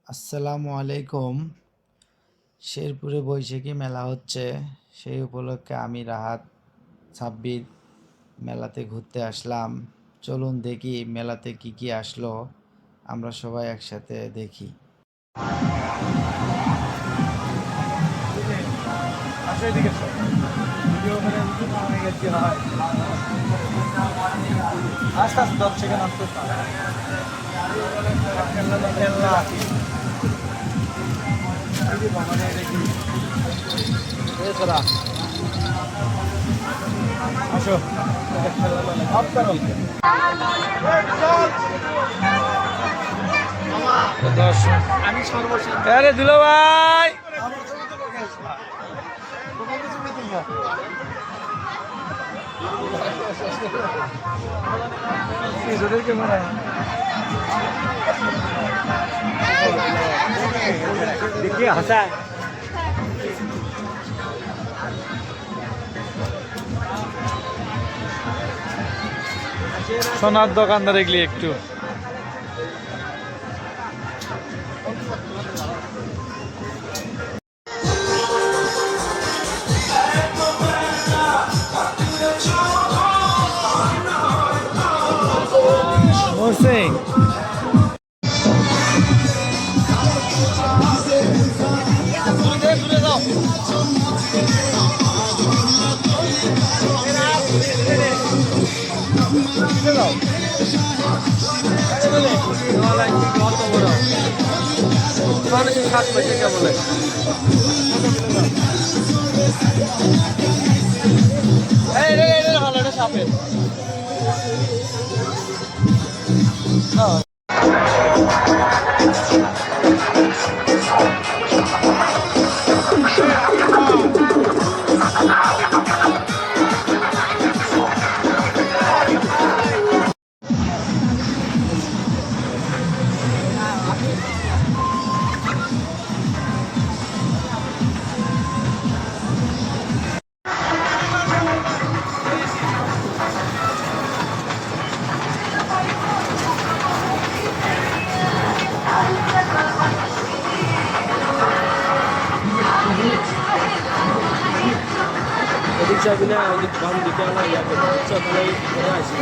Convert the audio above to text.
আসসালামু আলাইকুম। শেরপুরে বৈশাখী মেলা হচ্ছে, সেই উপলক্ষে আমি রাহাত সাব্বির মেলাতে ঘুরতে আসলাম। চলুন দেখি মেলাতে কি কি আসলো, আমরা সবাই একসাথে দেখি। আস্তে আস্তে 10 সেকেন্ড আস্তে আসো আমি সর্বশেষ আরে দুলো ভাই দেখি হাসা সোনার দোকানদার এগুলি একটু সিং বলে সাপের ওদিক যাবি না, ওদিক বাম দিকে আমার ইয়াকে ওখানে আসি।